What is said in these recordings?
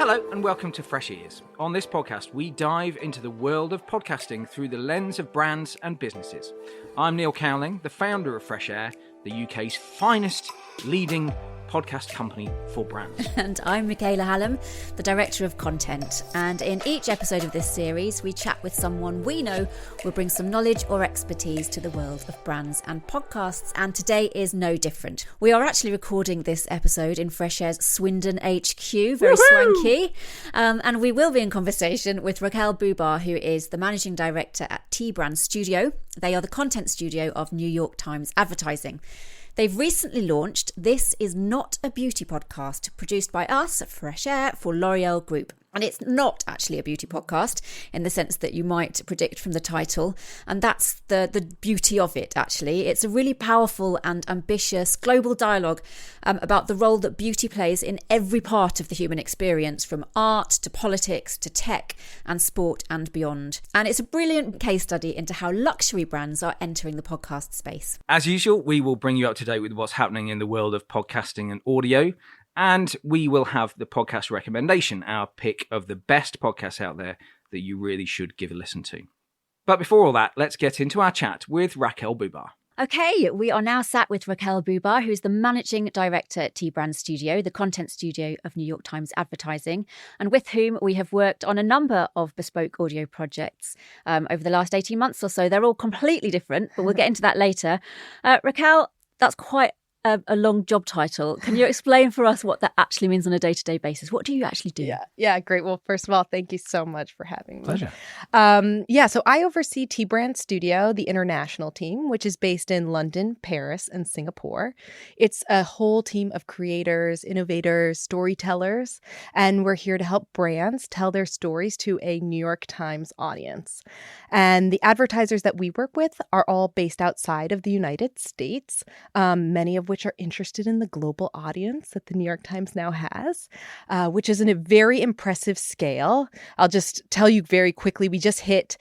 Hello and welcome to Fresh Ears. On this podcast, we dive into the world of podcasting through the lens of brands and businesses. I'm Neil Cowling, the founder of Fresh Air, the UK's finest leading podcast company for brands. And I'm Michaela Hallam, the Director of Content. And in each episode of this series, we chat with someone we know will bring some knowledge or expertise to the world of brands and podcasts. And today is no different. We are actually recording this episode in Fresh Air's Swindon HQ, very swanky. And we will be in conversation with Raquel Bubar, who is the Managing Director at T-Brand Studio. They are the content studio of New York Times Advertising. They've recently launched This Is Not a Beauty Podcast, produced by us at Fresh Air for L'Oreal Group. And it's not actually a beauty podcast in the sense that you might predict from the title. And that's the beauty of it, actually. It's a really powerful and ambitious global dialogue about the role that beauty plays in every part of the human experience, from art to politics to tech and sport and beyond. And it's a brilliant case study into how luxury brands are entering the podcast space. As usual, we will bring you up to date with what's happening in the world of podcasting and audio. And we will have the podcast recommendation, our pick of the best podcasts out there that you really should give a listen to. But before all that, let's get into our chat with Raquel Bubar. Okay, we are now sat with Raquel Bubar, who's the Managing Director at T-Brand Studio, the content studio of New York Times Advertising, and with whom we have worked on a number of bespoke audio projects over the last 18 months or so. They're all completely different, but we'll get into that later. Raquel, that's quite a long job title. Can you explain for us what that actually means on a day-to-day basis? What do you actually do? Yeah, great. Well, first of all, thank you so much for having me. Pleasure. So I oversee T-Brand Studio, the international team, which is based in London, Paris, and Singapore. It's a whole team of creators, innovators, storytellers, and we're here to help brands tell their stories to a New York Times audience. And the advertisers that we work with are all based outside of the United States, many of which are interested in the global audience that the New York Times now has, which is in a very impressive scale. I'll just tell you very quickly, we just hit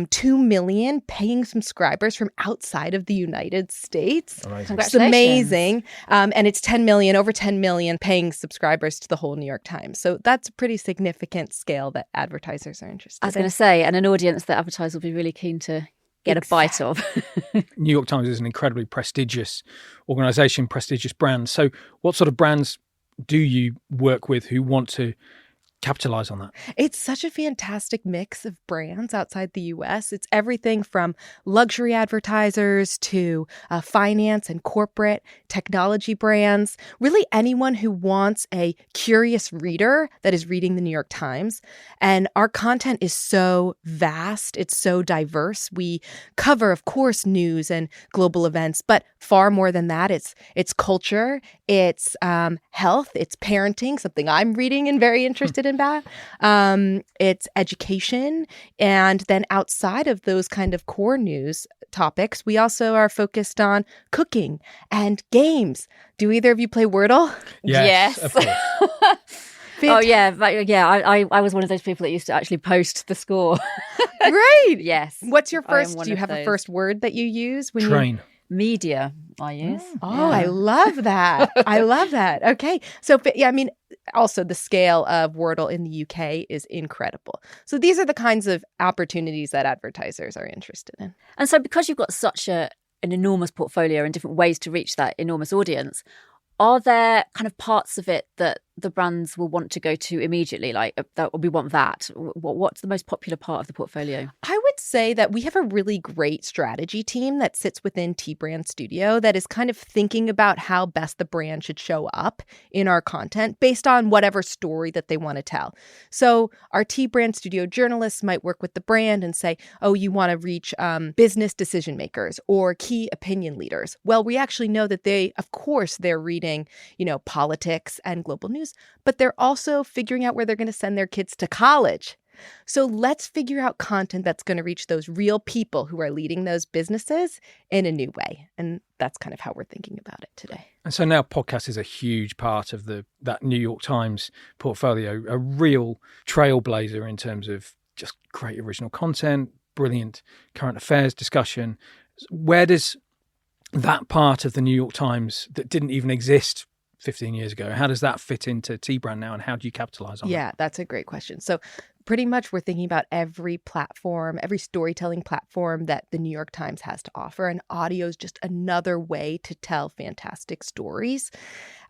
2 million paying subscribers from outside of the United States. Amazing. It's amazing. And it's over 10 million paying subscribers to the whole New York Times. So that's a pretty significant scale that advertisers are interested in. I was going to say, and an audience that advertisers will be really keen to get a bite of. New York Times is an incredibly prestigious organisation, prestigious brand. So what sort of brands do you work with who want to capitalise on that? It's such a fantastic mix of brands outside the US. It's everything from luxury advertisers to finance and corporate technology brands, really anyone who wants a curious reader that is reading the New York Times. And our content is so vast. It's so diverse. We cover, of course, news and global events, but far more than that. It's culture, it's health, it's parenting, something I'm reading and very interested in. It's education. And then outside of those kind of core news topics, we also are focused on cooking and games. Do either of you play Wordle? Yes. Of course. Oh, yeah. I was one of those people that used to actually post the score. Great. Yes. What's your first? Do you have a first word that you use when Train. Media, I use. Oh, yeah. I love that. I love that. Okay. So, yeah, I mean, also the scale of Wordle in the UK is incredible. So these are the kinds of opportunities that advertisers are interested in. And so because you've got such an enormous portfolio and different ways to reach that enormous audience, are there kind of parts of it that the brands will want to go to immediately? Like, we want that. What's the most popular part of the portfolio? I would say that we have a really great strategy team that sits within T-Brand Studio that is kind of thinking about how best the brand should show up in our content based on whatever story that they want to tell. So our T-Brand Studio journalists might work with the brand and say, oh, you want to reach business decision makers or key opinion leaders. Well, we actually know that they're reading, politics and global news, but they're also figuring out where they're going to send their kids to college. So let's figure out content that's going to reach those real people who are leading those businesses in a new way. And that's kind of how we're thinking about it today. And so now podcast is a huge part of that New York Times portfolio, a real trailblazer in terms of just great original content, brilliant current affairs discussion. Where does that part of the New York Times that didn't even exist 15 years ago. How does that fit into T-Brand now, and how do you capitalize on Yeah, that's a great question. So pretty much we're thinking about every platform, every storytelling platform that the New York Times has to offer. And audio is just another way to tell fantastic stories.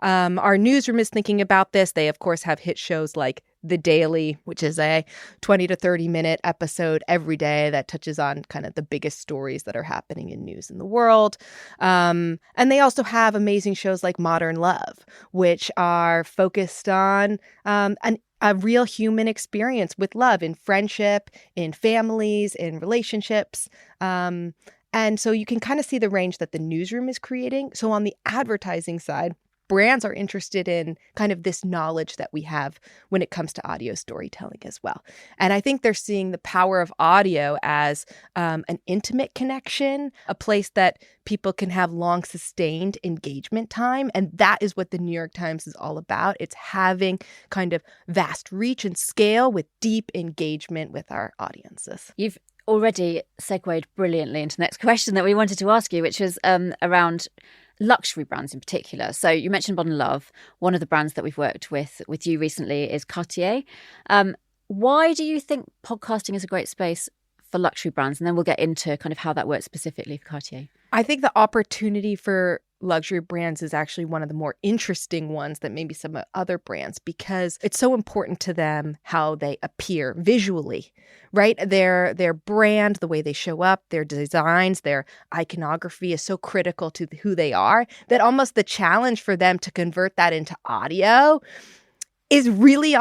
Our newsroom is thinking about this. They, of course, have hit shows like The Daily, which is a 20 to 30 minute episode every day that touches on kind of the biggest stories that are happening in news in the world. And they also have amazing shows like Modern Love, which are focused on a real human experience with love in friendship, in families, in relationships. And so you can kind of see the range that the newsroom is creating. So on the advertising side, brands are interested in kind of this knowledge that we have when it comes to audio storytelling as well. And I think they're seeing the power of audio as an intimate connection, a place that people can have long sustained engagement time. And that is what the New York Times is all about. It's having kind of vast reach and scale with deep engagement with our audiences. You've already segued brilliantly into the next question that we wanted to ask you, which is around luxury brands in particular. So you mentioned Modern Love. One of the brands that we've worked with you recently is Cartier. Why do you think podcasting is a great space for luxury brands? And then we'll get into kind of how that works specifically for Cartier. I think the opportunity for luxury brands is actually one of the more interesting ones than maybe some other brands, because it's so important to them how they appear visually, right? Their brand, the way they show up, their designs, their iconography is so critical to who they are that almost the challenge for them to convert that into audio is really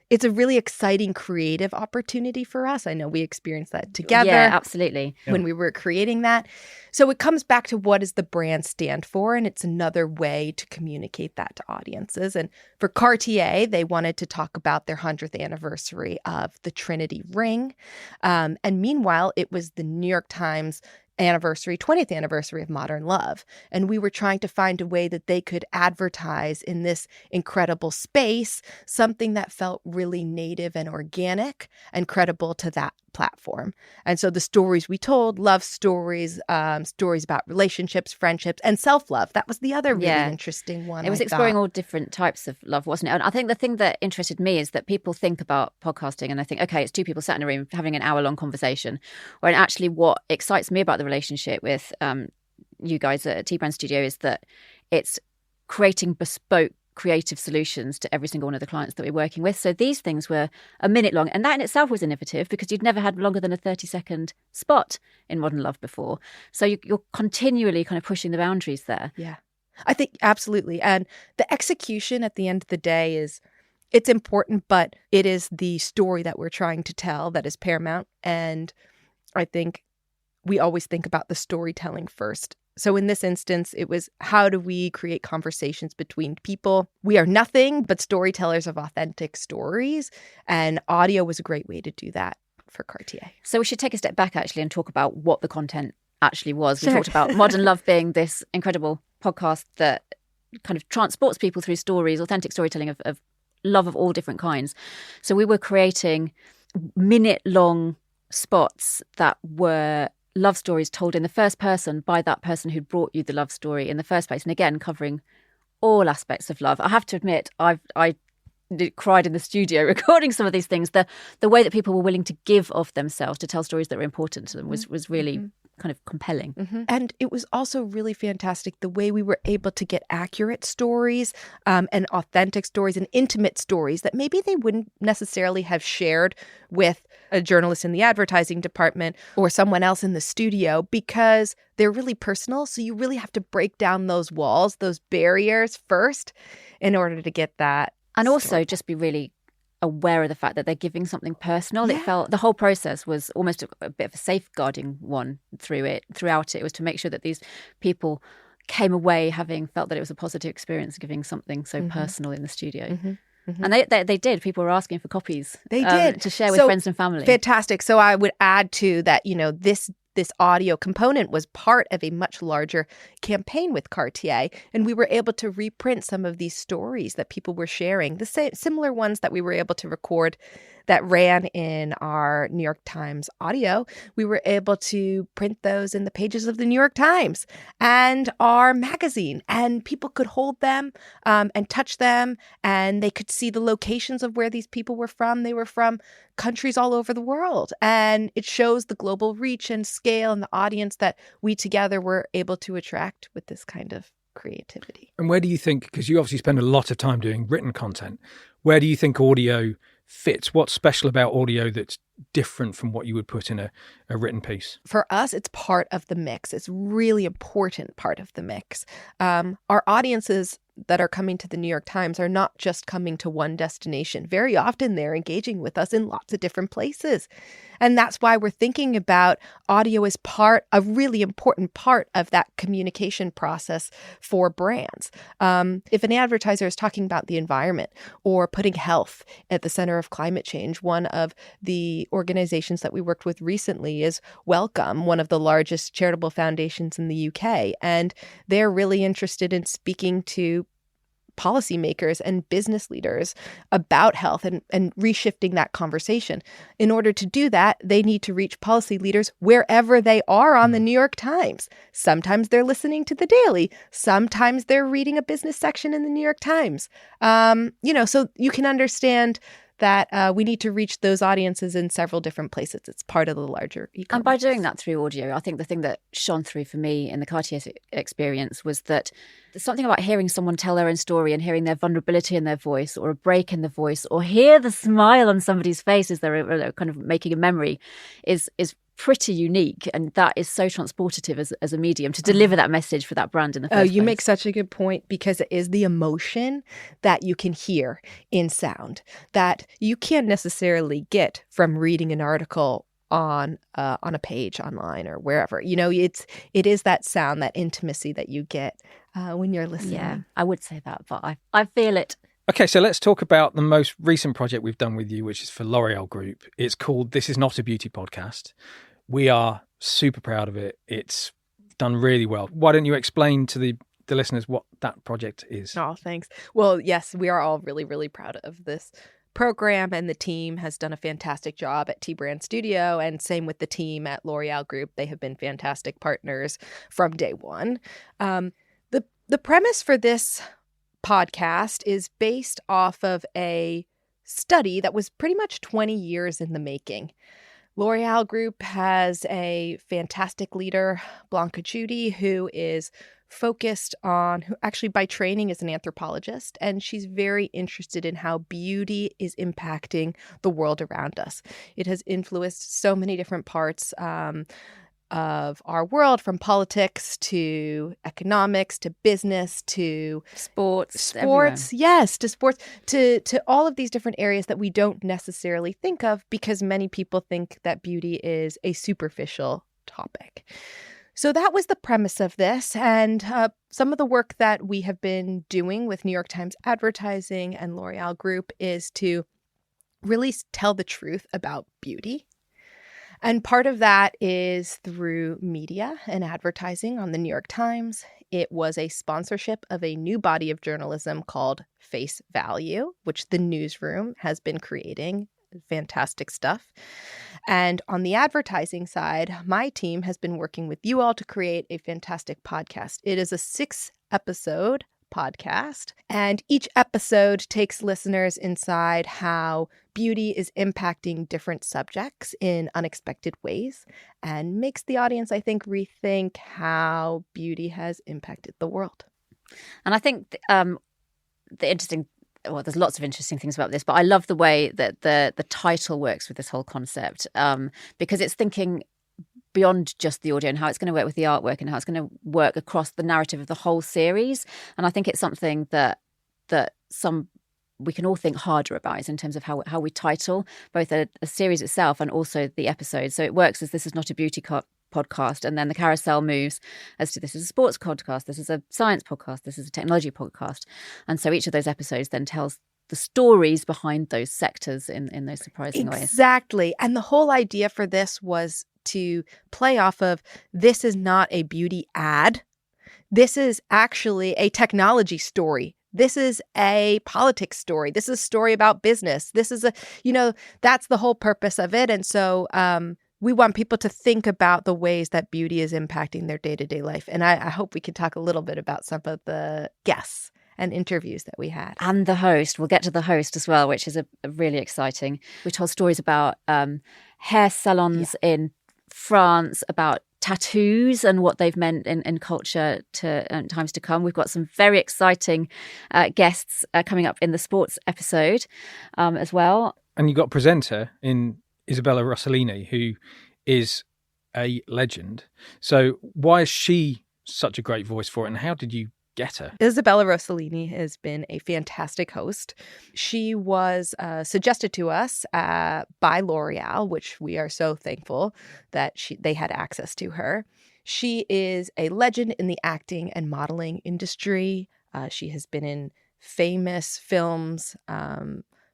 it's a really exciting creative opportunity for us. I know we experienced that together. Yeah, absolutely. When we were creating that. So it comes back to what does the brand stand for? And it's another way to communicate that to audiences. And for Cartier, they wanted to talk about their 100th anniversary of the Trinity ring. And meanwhile, it was the New York Times 20th anniversary of Modern Love. And we were trying to find a way that they could advertise in this incredible space, something that felt really native and organic and credible to that platform. And so the stories we told, love stories, stories about relationships, friendships, and self-love. That was the other really interesting one. It was exploring all different types of love, wasn't it? And I think the thing that interested me is that people think about podcasting and they think, okay, it's two people sat in a room having an hour-long conversation. When actually what excites me about the relationship with you guys at T-Brand Studio is that it's creating bespoke creative solutions to every single one of the clients that we're working with. So these things were a minute long, and that in itself was innovative because you'd never had longer than a 30-second spot in Modern Love before. So you're continually kind of pushing the boundaries there. Yeah, I think absolutely. And the execution at the end of the day it's important, but it is the story that we're trying to tell that is paramount. And I think we always think about the storytelling first. So in this instance, it was how do we create conversations between people? We are nothing but storytellers of authentic stories, and audio was a great way to do that for Cartier. So we should take a step back actually and talk about what the content actually was. We talked about Modern Love being this incredible podcast that kind of transports people through stories, authentic storytelling of love of all different kinds. So we were creating minute-long spots that were love stories told in the first person by that person who brought you the love story in the first place. And again, covering all aspects of love. I have to admit, I cried in the studio recording some of these things. The way that people were willing to give of themselves to tell stories that were important to them was really kind of compelling. Mm-hmm. And it was also really fantastic the way we were able to get accurate stories and authentic stories and intimate stories that maybe they wouldn't necessarily have shared with a journalist in the advertising department or someone else in the studio, because they're really personal. So you really have to break down those walls, those barriers first in order to get that. And also just be really aware of the fact that they're giving something personal. Yeah. It felt the whole process was almost a bit of a safeguarding one throughout it. It was to make sure that these people came away having felt that it was a positive experience giving something so personal in the studio. Mm-hmm. Mm-hmm. And they did. People were asking for copies. They did. To share with friends and family. Fantastic. So I would add to that, this audio component was part of a much larger campaign with Cartier. And we were able to reprint some of these stories that people were sharing, the similar ones that we were able to record that ran in our New York Times audio, we were able to print those in the pages of the New York Times and our magazine, and people could hold them and touch them, and they could see the locations of where these people were from. They were from countries all over the world, and it shows the global reach and scale and the audience that we together were able to attract with this kind of creativity. And where do you think, because you obviously spend a lot of time doing written content, where do you think audio fits? What's special about audio that's different from what you would put in a written piece? For us, it's part of the mix. It's really important part of the mix. Our audiences that are coming to the New York Times are not just coming to one destination. Very often they're engaging with us in lots of different places. And that's why we're thinking about audio as a really important part of that communication process for brands. If an advertiser is talking about the environment or putting health at the center of climate change, one of the organizations that we worked with recently is Welcome, one of the largest charitable foundations in the UK. And they're really interested in speaking to policymakers and business leaders about health and reshifting that conversation. In order to do that, they need to reach policy leaders wherever they are on the New York Times. Sometimes they're listening to the Daily. Sometimes they're reading a business section in the New York Times. So you can understand that we need to reach those audiences in several different places. It's part of the larger e-commerce. And by doing that through audio, I think the thing that shone through for me in the Cartier experience was that there's something about hearing someone tell their own story and hearing their vulnerability in their voice, or a break in the voice, or hear the smile on somebody's face as they're kind of making a memory is pretty unique, and that is so transportative as a medium to deliver that message for that brand in the first place. You make such a good point, because it is the emotion that you can hear in sound that you can't necessarily get from reading an article on a page online or wherever. It is that sound, that intimacy that you get when you're listening. Yeah, I would say that, but I feel it. Okay, so let's talk about the most recent project we've done with you, which is for L'Oreal Group. It's called This Is Not a Beauty Podcast. We are super proud of it. It's done really well. Why don't you explain to the listeners what that project is? Oh, thanks. Well, yes, we are all really, really proud of this program, and the team has done a fantastic job at T-Brand Studio, and same with the team at L'Oreal Group. They have been fantastic partners from day one. The premise for this podcast is based off of a study that was pretty much 20 years in the making. L'Oreal Group has a fantastic leader, Blanca Judy, who is focused on, who actually by training is an anthropologist, and she's very interested in how beauty is impacting the world around us. It has influenced so many different parts of our world, from politics to economics to business to sports, yes, to sports, to all of these different areas that we don't necessarily think of, because many people think that beauty is a superficial topic. So that was the premise of this, and some of the work that we have been doing with New York Times Advertising and L'Oreal Group is to really tell the truth about beauty. And part of that is through media and advertising on the New York Times. It was a sponsorship of a new body of journalism called Face Value, which the newsroom has been creating. Fantastic stuff. And on the advertising side, my team has been working with you all to create a fantastic podcast. It is a 6-episode podcast, and each episode takes listeners inside how beauty is impacting different subjects in unexpected ways, and makes the audience, I think, rethink how beauty has impacted the world. And I think there's lots of interesting things about this, but I love the way that the title works with this whole concept, because it's thinking beyond just the audio and how it's going to work with the artwork and how it's going to work across the narrative of the whole series. And I think it's something that we can all think harder about, in terms of how we title both a series itself and also the episodes. So it works as This Is Not a Beauty podcast, and then the carousel moves as to this is a sports podcast, this is a science podcast, this is a technology podcast. And so each of those episodes then tells the stories behind those sectors in those surprising ways. Exactly. And the whole idea for this was to play off of, this is not a beauty ad. This is actually a technology story This is a politics story. This is a story about business. This is that's the whole purpose of it. And so we want people to think about the ways that beauty is impacting their day-to-day life. And I hope we can talk a little bit about some of the guests and interviews that we had. And the host. We'll get to the host as well, which is a really exciting. We told stories about hair salons in France, about tattoos and what they've meant in culture to times to come. We've got some very exciting guests coming up in the sports episode as well. And you've got a presenter in Isabella Rossellini, who is a legend. So why is she such a great voice for it, and how did you get her? Isabella Rossellini has been a fantastic host. She was suggested to us by L'Oreal, which we are so thankful that they had access to her. She is a legend in the acting and modeling industry. She has been in famous films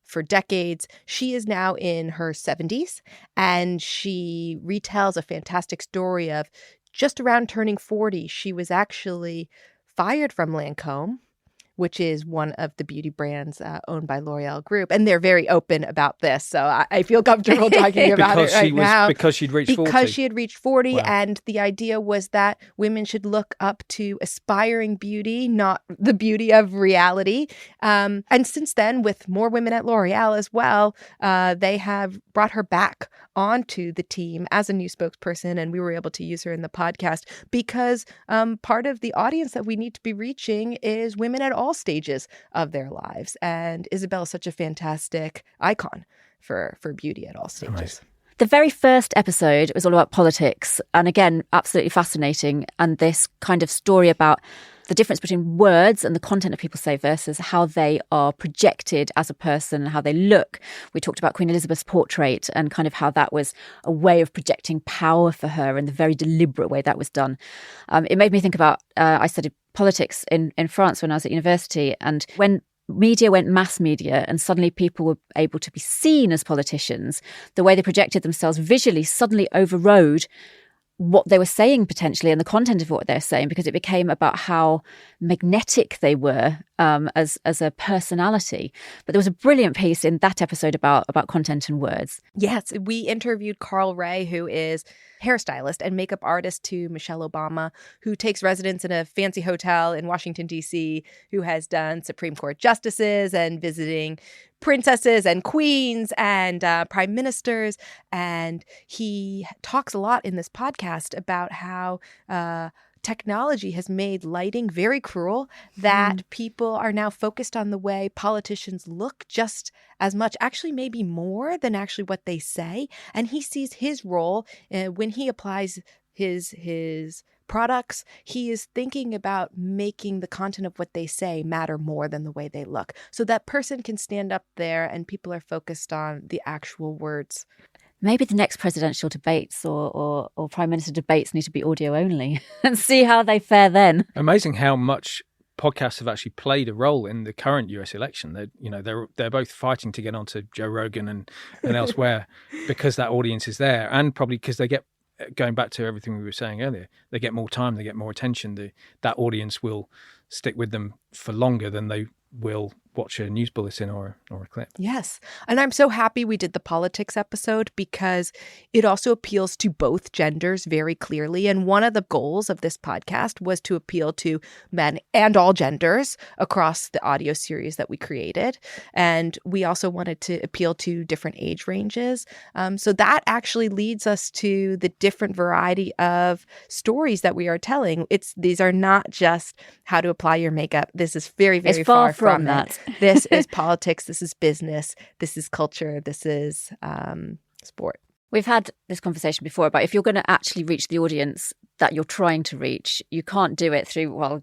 for decades. She is now in her 70s, and she retells a fantastic story of just around turning 40. She was actually fired from Lancôme, which is one of the beauty brands owned by L'Oreal Groupe. And they're very open about this. So I feel comfortable talking about it right now. Because she'd reached 40. Because she had reached 40. Wow. And the idea was that women should look up to aspiring beauty, not the beauty of reality. And since then, with more women at L'Oreal as well, they have brought her back onto the team as a new spokesperson. And we were able to use her in the podcast because part of the audience that we need to be reaching is women at all stages of their lives. And Isabel is such a fantastic icon for beauty at all stages. Nice. The very first episode was all about politics. And again, absolutely fascinating. And this kind of story about the difference between words and the content that people say versus how they are projected as a person, how they look. We talked about Queen Elizabeth's portrait and kind of how that was a way of projecting power for her and the very deliberate way that was done. It made me think about, I studied politics in France when I was at university. And when media went mass media and suddenly people were able to be seen as politicians, the way they projected themselves visually suddenly overrode what they were saying potentially and the content of what they're saying, because it became about how magnetic they were as a personality. But there was a brilliant piece in that episode about content and words. Yes, we interviewed Carl Ray, who is hairstylist and makeup artist to Michelle Obama, who takes residence in a fancy hotel in Washington, D.C., who has done Supreme Court justices and visiting princesses and queens and prime ministers. And he talks a lot in this podcast about how technology has made lighting very cruel, that people are now focused on the way politicians look just as much, actually maybe more than actually what they say. And he sees his role when he applies his products, he is thinking about making the content of what they say matter more than the way they look. So that person can stand up there and people are focused on the actual words. Maybe the next presidential debates or prime minister debates need to be audio only and see how they fare then. Amazing how much podcasts have actually played a role in the current US election. They're both fighting to get onto Joe Rogan and elsewhere because that audience is there, and probably because they get, going back to everything we were saying earlier, they get more time, they get more attention. That audience will stick with them for longer than they will watch a news bulletin or a clip. Yes. And I'm so happy we did the politics episode because it also appeals to both genders very clearly. And one of the goals of this podcast was to appeal to men and all genders across the audio series that we created. And we also wanted to appeal to different age ranges. So that actually leads us to the different variety of stories that we are telling. These are not just how to apply your makeup. This is very, very it's far from that. This is politics. This is business. This is culture. This is sport. We've had this conversation before about if you're going to actually reach the audience that you're trying to reach, you can't do it through,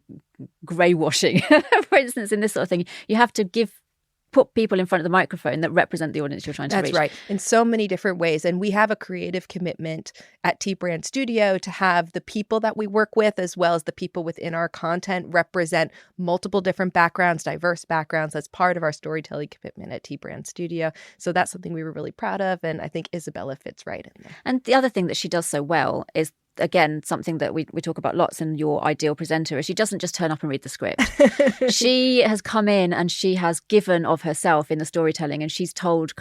grey washing, for instance, in this sort of thing. You have to put people in front of the microphone that represent the audience you're trying to reach. That's right. In so many different ways. And we have a creative commitment at T Brand Studio to have the people that we work with, as well as the people within our content, represent multiple different backgrounds, diverse backgrounds. That's part of our storytelling commitment at T Brand Studio. So that's something we were really proud of. And I think Isabella fits right in there. And the other thing that she does so well is again, something that we talk about lots in Your Ideal Presenter, is she doesn't just turn up and read the script. She has come in and she has given of herself in the storytelling, and she's told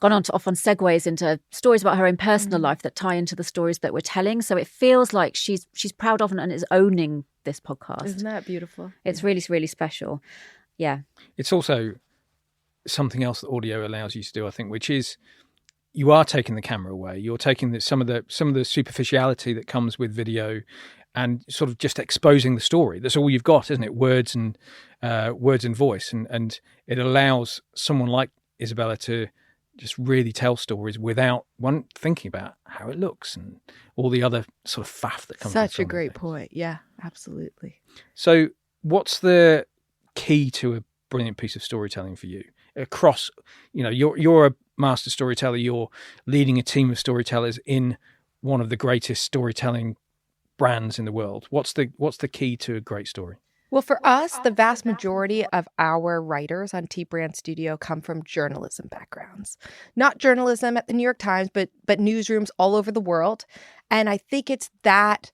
off on segues into stories about her own personal life that tie into the stories that we're telling. So it feels like she's proud of and is owning this podcast. Isn't that beautiful? It's really, really special. Yeah. It's also something else that audio allows you to do, I think, which is you are taking the camera away. You're taking some of the superficiality that comes with video, and sort of just exposing the story. That's all you've got, isn't it? Words and voice, and it allows someone like Isabella to just really tell stories without one thinking about how it looks and all the other sort of faff that comes. Such a great point. Yeah, absolutely. So, what's the key to a brilliant piece of storytelling for you? Across, you're a master storyteller. You're leading a team of storytellers in one of the greatest storytelling brands in the world. What's the key to a great story? Well, for us, the vast majority of our writers on T Brand Studio come from journalism backgrounds. Not journalism at the New York Times, but newsrooms all over the world. And I think it's that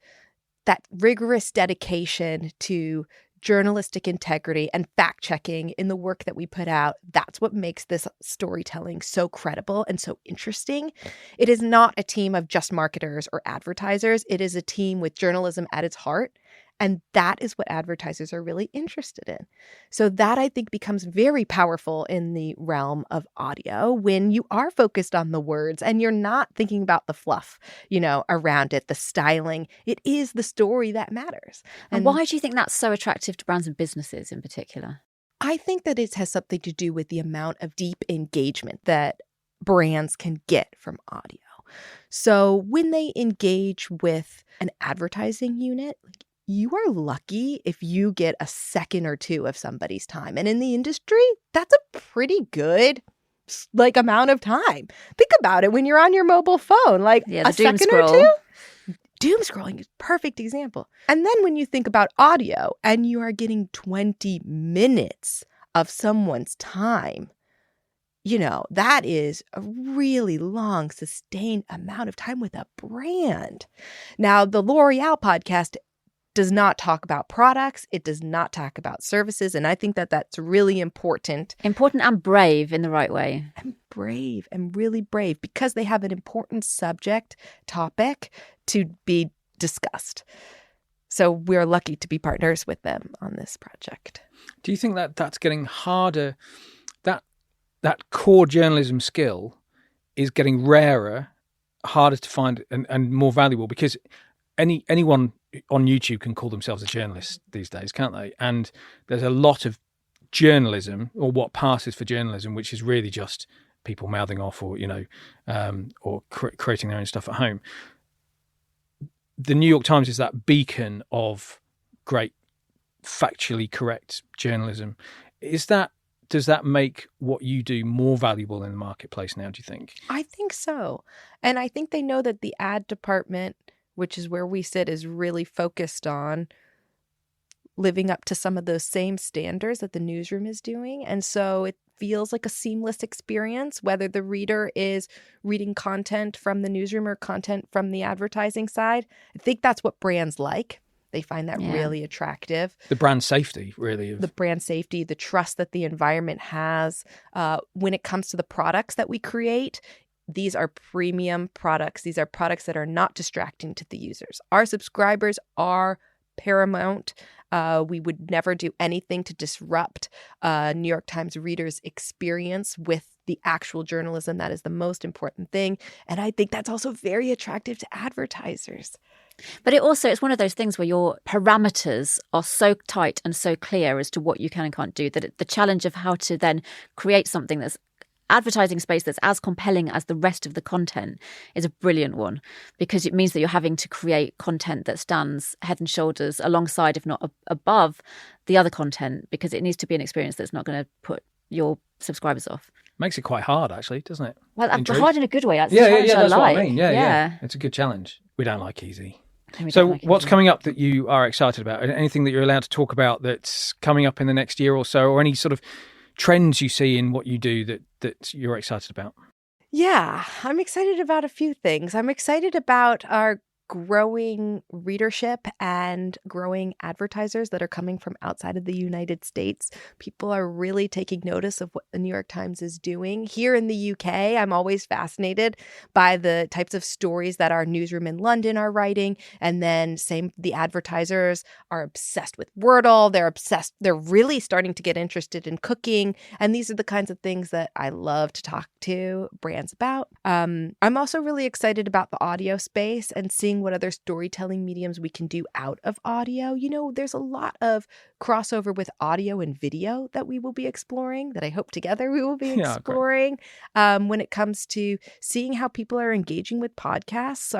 rigorous dedication to journalistic integrity and fact-checking in the work that we put out. That's what makes this storytelling so credible and so interesting. It is not a team of just marketers or advertisers. It is a team with journalism at its heart. And that is what advertisers are really interested in. So that, I think, becomes very powerful in the realm of audio when you are focused on the words and you're not thinking about the fluff, around it, the styling. It is the story that matters. And why do you think that's so attractive to brands and businesses in particular? I think that it has something to do with the amount of deep engagement that brands can get from audio. So when they engage with an advertising unit, you are lucky if you get a second or two of somebody's time. And in the industry, that's a pretty good amount of time. Think about it when you're on your mobile phone, a second or two. Doom scrolling is a perfect example. And then when you think about audio and you are getting 20 minutes of someone's time, that is a really long, sustained amount of time with a brand. Now, the L'Oreal podcast does not talk about products. It does not talk about services. And I think that that's really important. Important and brave in the right way. And brave and really brave because they have an important topic to be discussed. So we're lucky to be partners with them on this project. Do you think that that's getting harder? That core journalism skill is getting rarer, harder to find and more valuable because anyone on YouTube can call themselves a journalist these days, can't they? And there's a lot of journalism, or what passes for journalism, which is really just people mouthing off, or creating their own stuff at home. The New York Times is that beacon of great, factually correct journalism. Does that make what you do more valuable in the marketplace now, do you think? I think so. And I think they know that the ad department, which is where we sit, is really focused on living up to some of those same standards that the newsroom is doing. And so it feels like a seamless experience, whether the reader is reading content from the newsroom or content from the advertising side. I think that's what brands like. They find that really attractive. The brand safety, really. The brand safety, the trust that the environment has. When it comes to the products that we create, these are premium products. These are products that are not distracting to the users. Our subscribers are paramount. We would never do anything to disrupt New York Times readers' experience with the actual journalism. That is the most important thing. And I think that's also very attractive to advertisers. But it's one of those things where your parameters are so tight and so clear as to what you can and can't do, that the challenge of how to then create something that's advertising space that's as compelling as the rest of the content is a brilliant one, because it means that you're having to create content that stands head and shoulders alongside, if not above, the other content, because it needs to be an experience that's not going to put your subscribers off. Makes it quite hard, actually, doesn't it? Well, hard in a good way. That's that's what I mean. Yeah. It's a good challenge. We don't like easy. So what's coming up that you are excited about? Anything that you're allowed to talk about that's coming up in the next year or so, or any sort of trends you see in what you do that you're excited about? Yeah, I'm excited about a few things. I'm excited about our growing readership and growing advertisers that are coming from outside of the United States. People are really taking notice of what the New York Times is doing. Here in the UK, I'm always fascinated by the types of stories that our newsroom in London are writing. And then the advertisers are obsessed with Wordle. They're really starting to get interested in cooking. And these are the kinds of things that I love to talk to brands about. I'm also really excited about the audio space and seeing what other storytelling mediums we can do out of audio. There's a lot of crossover with audio and video that we will be exploring, that I hope together we will be exploring. When it comes to seeing how people are engaging with podcasts,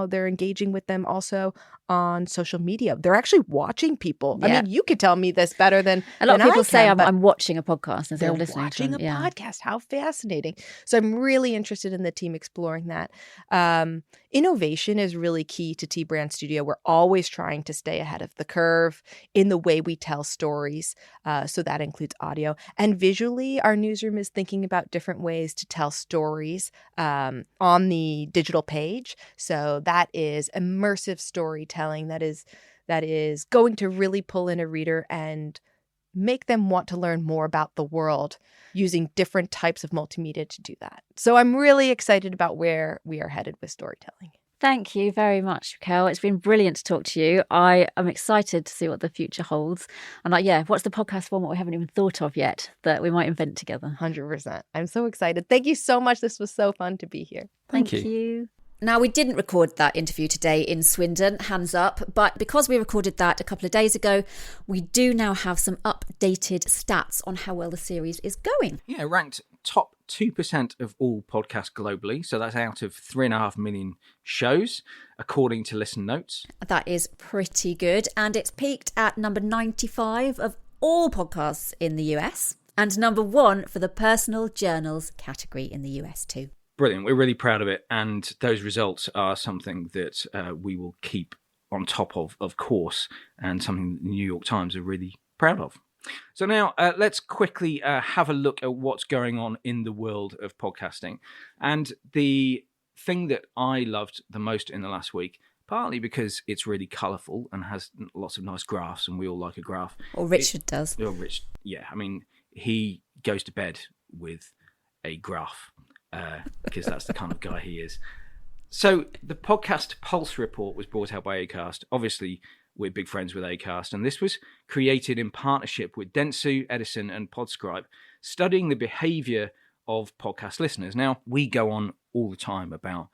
they're engaging with them also on social media. They're actually watching people. Yeah. I mean, you could tell me this better than a lot of people say but I'm watching a podcast instead of they're listening watching to a them. podcast. How fascinating. So I'm really interested in the team exploring that. Innovation is really key to T Brand Studio. We're always trying to stay ahead of the curve in the way we tell stories. So that includes audio. And visually, our newsroom is thinking about different ways to tell stories on the digital page. So that is immersive storytelling that is going to really pull in a reader and make them want to learn more about the world using different types of multimedia to do that. So I'm really excited about where we are headed with storytelling. Thank you very much, Raquel. It's been brilliant to talk to you. I am excited to see what the future holds. And what's the podcast format we haven't even thought of yet that we might invent together? 100%. I'm so excited. Thank you so much. This was so fun to be here. Thank you. Now, we didn't record that interview today in Swindon, hands up, but because we recorded that a couple of days ago, we do now have some updated stats on how well the series is going. Yeah, ranked top 2% of all podcasts globally. So that's out of 3.5 million shows, according to Listen Notes. That is pretty good. And it's peaked at number 95 of all podcasts in the US and number 1 for the personal journals category in the US too. Brilliant. We're really proud of it. And those results are something that we will keep on top of course, and something the New York Times are really proud of. So now let's quickly have a look at what's going on in the world of podcasting. And the thing that I loved the most in the last week, partly because it's really colourful and has lots of nice graphs, and we all like a graph. Or Richard does. Oh, Rich, yeah. I mean, he goes to bed with a graph. Because that's the kind of guy he is. So the podcast Pulse Report was brought out by Acast. Obviously, we're big friends with Acast, and this was created in partnership with Dentsu, Edison, and Podscribe, studying the behaviour of podcast listeners. Now, we go on all the time about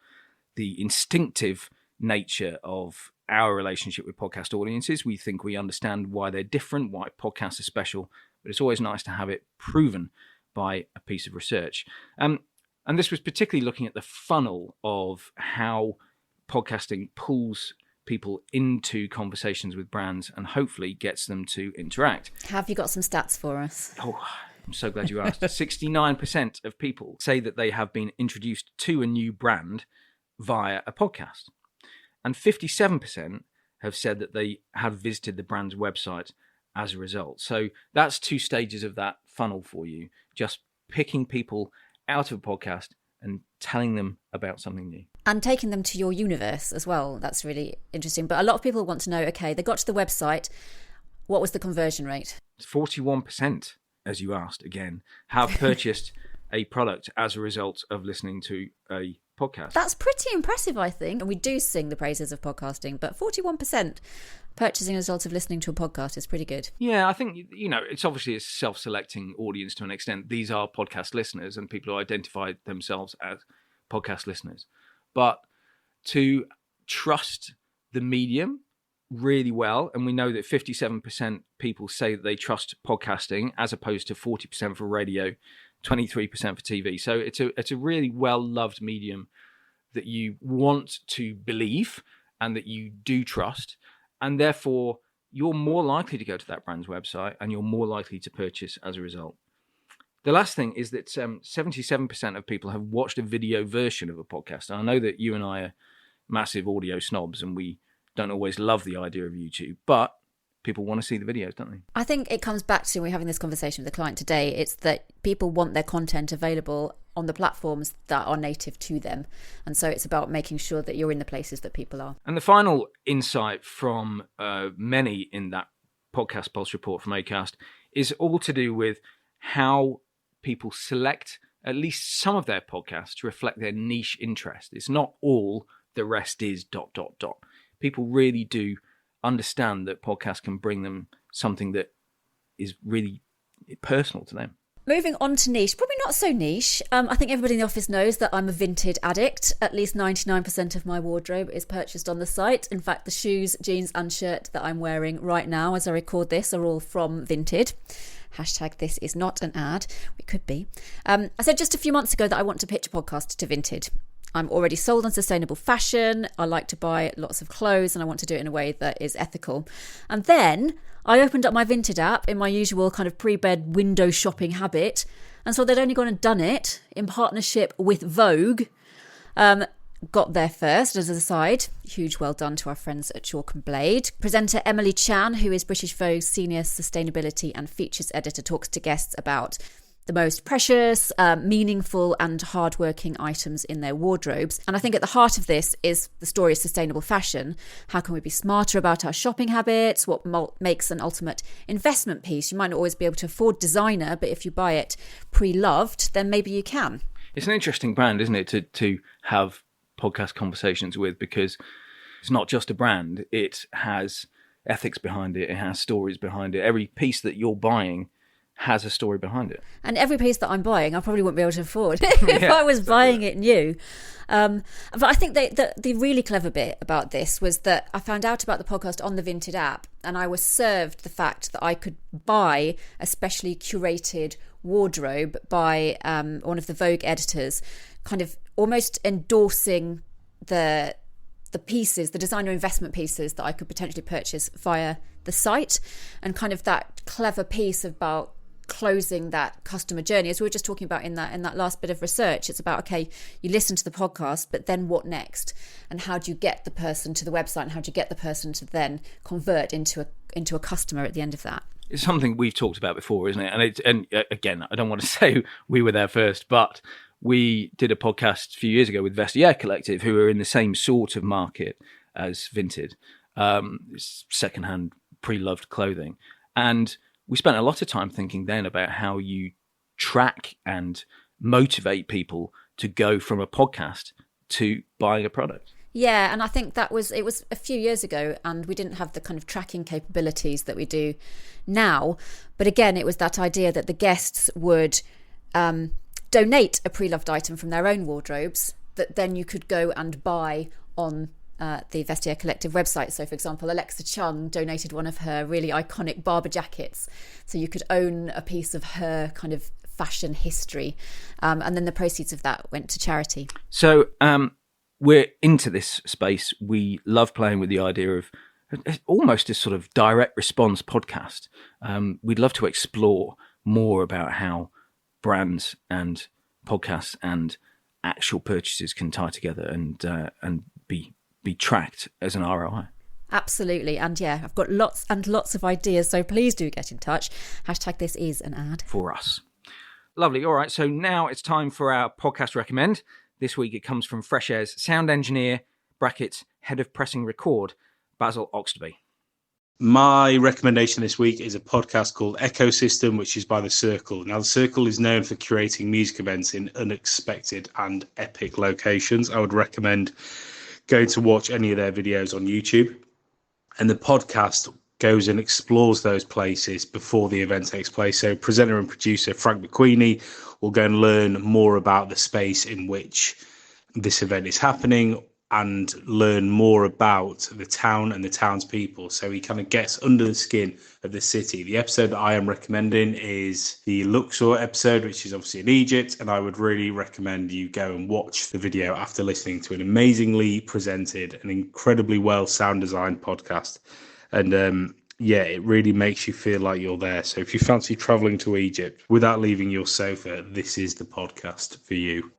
the instinctive nature of our relationship with podcast audiences. We think we understand why they're different, why podcasts are special, but it's always nice to have it proven by a piece of research. And this was particularly looking at the funnel of how podcasting pulls people into conversations with brands and hopefully gets them to interact. Have you got some stats for us? Oh, I'm so glad you asked. 69% of people say that they have been introduced to a new brand via a podcast. And 57% have said that they have visited the brand's website as a result. So that's 2 stages of that funnel for you. Just picking people out of a podcast and telling them about something new. And taking them to your universe as well. That's really interesting. But a lot of people want to know, okay, they got to the website. What was the conversion rate? 41%, as you asked again, have purchased a product as a result of listening to a podcast. That's pretty impressive, I think. And we do sing the praises of podcasting, but 41% purchasing as a result of listening to a podcast is pretty good. Yeah, I think, it's obviously a self-selecting audience to an extent. These are podcast listeners and people who identify themselves as podcast listeners. But to trust the medium really well, and we know that 57% people say that they trust podcasting as opposed to 40% for radio, 23% for TV. So it's a really well-loved medium that you want to believe and that you do trust. And therefore, you're more likely to go to that brand's website and you're more likely to purchase as a result. The last thing is that 77% of people have watched a video version of a podcast. And I know that you and I are massive audio snobs and we don't always love the idea of YouTube, but people want to see the videos, don't they? I think it comes back to, we're having this conversation with the client today, it's that people want their content available on the platforms that are native to them. And so it's about making sure that you're in the places that people are. And the final insight from many in that podcast pulse report from Acast is all to do with how people select at least some of their podcasts to reflect their niche interest. It's not all, the rest is ... People really do understand that podcasts can bring them something that is really personal to them. Moving on to niche, probably not so niche. I think everybody in the office knows that I'm a Vinted addict. At least 99% of my wardrobe is purchased on the site. In fact, the shoes, jeans and shirt that I'm wearing right now as I record this are all from Vinted. Hashtag this is not an ad. It could be. I said just a few months ago that I want to pitch a podcast to Vinted. I'm already sold on sustainable fashion. I like to buy lots of clothes and I want to do it in a way that is ethical. And then I opened up my Vinted app in my usual kind of pre-bed window shopping habit and saw they'd only gone and done it in partnership with Vogue. Got there first, as an aside. Huge well done to our friends at Chalk and Blade. Presenter Emily Chan, who is British Vogue's senior sustainability and features editor, talks to guests about the most precious, meaningful and hardworking items in their wardrobes. And I think at the heart of this is the story of sustainable fashion. How can we be smarter about our shopping habits? What makes an ultimate investment piece? You might not always be able to afford designer, but if you buy it pre-loved, then maybe you can. It's an interesting brand, isn't it, to have podcast conversations with, because it's not just a brand. It has ethics behind it. It has stories behind it. Every piece that you're buying has a story behind it. And every piece that I'm buying, I probably wouldn't be able to afford if I was buying it new. But I think the really clever bit about this was that I found out about the podcast on the Vinted app, and I was served the fact that I could buy a specially curated wardrobe by one of the Vogue editors, kind of almost endorsing the pieces, the designer investment pieces that I could potentially purchase via the site, and kind of that clever piece about closing that customer journey, as we were just talking about in that last bit of research. It's about, okay, you listen to the podcast, but then what next? And how do you get the person to the website, and how do you get the person to then convert into a customer at the end of that? It's something we've talked about before, isn't it? And again, I don't want to say we were there first, but we did a podcast a few years ago with Vestiaire Collective, who are in the same sort of market as Vinted, secondhand pre-loved clothing. And we spent a lot of time thinking then about how you track and motivate people to go from a podcast to buying a product. Yeah, and I think it was a few years ago, and we didn't have the kind of tracking capabilities that we do now. But again, it was that idea that the guests would donate a pre-loved item from their own wardrobes that then you could go and buy on the Vestiaire Collective website. So, for example, Alexa Chung donated one of her really iconic Barber jackets. So you could own a piece of her kind of fashion history. And then the proceeds of that went to charity. So we're into this space. We love playing with the idea of almost a sort of direct response podcast. We'd love to explore more about how brands and podcasts and actual purchases can tie together and be tracked as an ROI. Absolutely. And yeah, I've got lots and lots of ideas, so please do get in touch. Hashtag this is an ad. For us. Lovely. All right, so now it's time for our podcast recommend. This week it comes from Fresh Air's sound engineer, brackets, head of pressing record, Basil Oxtoby. My recommendation this week is a podcast called Ecosystem, which is by The Circle. Now, The Circle is known for curating music events in unexpected and epic locations. I would recommend going to watch any of their videos on YouTube. And the podcast goes and explores those places before the event takes place. So presenter and producer Frank McQueenie will go and learn more about the space in which this event is happening and learn more about the town and the townspeople. So he kind of gets under the skin of the city. The episode that I am recommending is the Luxor episode, which is obviously in Egypt. And I would really recommend you go and watch the video after listening to an amazingly presented and incredibly well sound designed podcast. And yeah, it really makes you feel like you're there. So if you fancy traveling to Egypt without leaving your sofa, this is the podcast for you.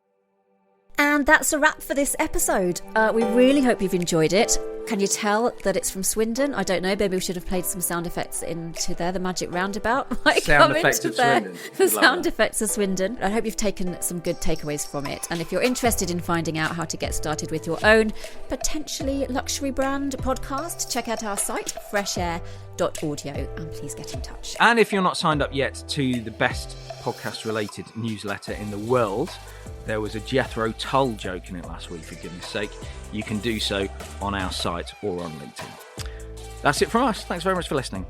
And that's a wrap for this episode. We really hope you've enjoyed it. Can you tell that it's from Swindon? I don't know. Maybe we should have played some sound effects into there. The magic roundabout might Sound come effects into of there. Swindon. The Love sound that. effects of Swindon. I hope you've taken some good takeaways from it. And if you're interested in finding out how to get started with your own potentially luxury brand podcast, check out our site, freshair.audio, and please get in touch. And if you're not signed up yet to the best podcast-related newsletter in the world, there was a Jethro Tull joke in it last week, for goodness sake. You can do so on our site or on LinkedIn. That's it from us. Thanks very much for listening.